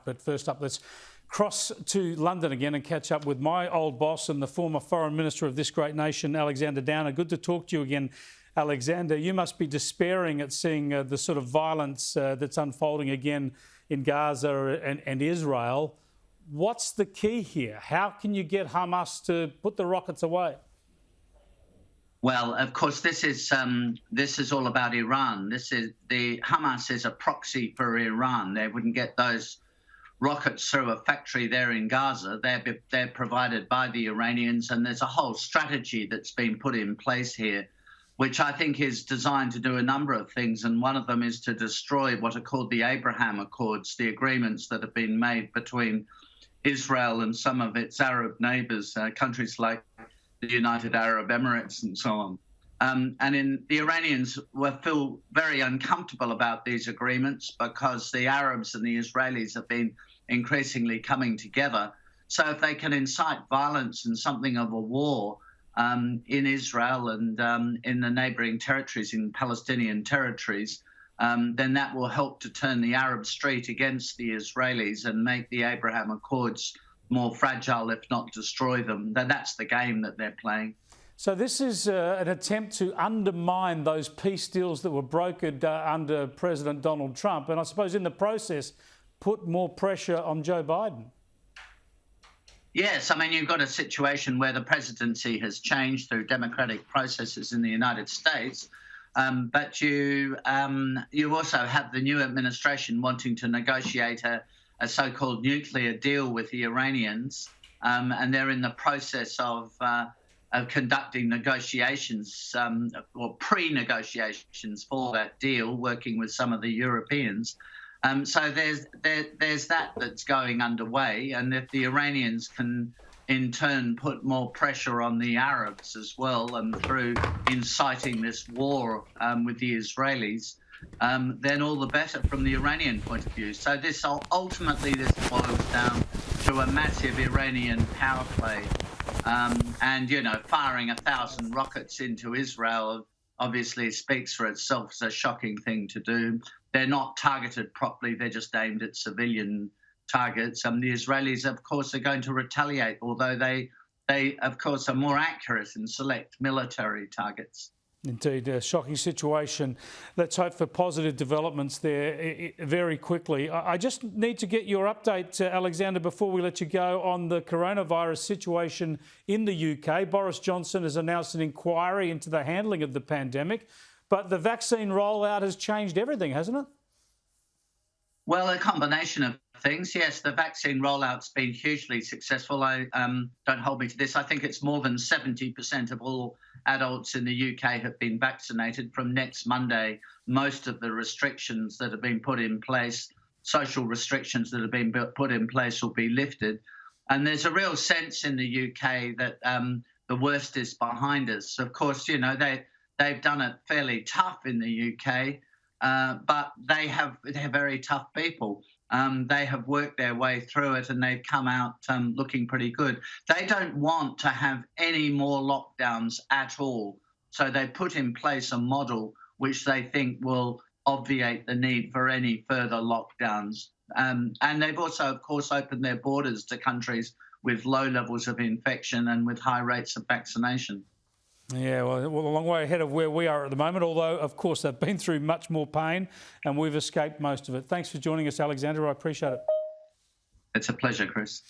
But first up, let's cross to London again and catch up with my old boss and the former Foreign Minister of this great nation, Alexander Downer. Good to talk to you again, Alexander. You must be despairing at seeing the sort of violence that's unfolding again in Gaza and Israel. What's the key here? How can you get Hamas to put the rockets away? Well, of course, this is all about Iran. Hamas is a proxy for Iran. They wouldn't get those rockets through a factory there in Gaza. They're provided by the Iranians, and there's a whole strategy that's been put in place here, which I think is designed to do a number of things. And one of them is to destroy what are called the Abraham Accords, the agreements that have been made between Israel and some of its Arab neighbours, countries like the United Arab Emirates and so on. The Iranians feel very uncomfortable about these agreements because the Arabs and the Israelis have been increasingly coming together. So if they can incite violence and something of a war in Israel and in the neighbouring territories, in Palestinian territories, then that will help to turn the Arab street against the Israelis and make the Abraham Accords more fragile, if not destroy them. Then that's the game that they're playing. So this is an attempt to undermine those peace deals that were brokered under President Donald Trump, and I suppose in the process put more pressure on Joe Biden. Yes, I mean, you've got a situation where the presidency has changed through democratic processes in the United States, but you also have the new administration wanting to negotiate a so-called nuclear deal with the Iranians, and they're in the process of conducting negotiations or pre-negotiations for that deal, working with some of the Europeans. So there's that's going underway, and if the Iranians can in turn put more pressure on the Arabs as well, and through inciting this war with the Israelis, then all the better from the Iranian point of view. So this ultimately boils down to a massive Iranian power play. And, you know, firing 1,000 rockets into Israel obviously speaks for itself as a shocking thing to do. They're not targeted properly. They're just aimed at civilian targets. The Israelis, of course, are going to retaliate, although they of course, are more accurate and select military targets. Indeed, a shocking situation. Let's hope for positive developments there very quickly. I just need to get your update, Alexander, before we let you go on the coronavirus situation in the UK. Boris Johnson has announced an inquiry into the handling of the pandemic, but the vaccine rollout has changed everything, hasn't it? Well, a combination of things. Yes, the vaccine rollout's been hugely successful. Don't hold me to this. I think it's more than 70% of all adults in the UK have been vaccinated. From next Monday, most of the restrictions that have been put in place, social restrictions that have been put in place, will be lifted. And there's a real sense in the UK that the worst is behind us. Of course, you know, they've done it fairly tough in the UK, but they're very tough people. They have worked their way through it, and they've come out looking pretty good. They don't want to have any more lockdowns at all. So they put in place a model which they think will obviate the need for any further lockdowns. And they've also, of course, opened their borders to countries with low levels of infection and with high rates of vaccination. Yeah, well, a long way ahead of where we are at the moment, although, of course, they've been through much more pain and we've escaped most of it. Thanks for joining us, Alexander. I appreciate it. It's a pleasure, Chris.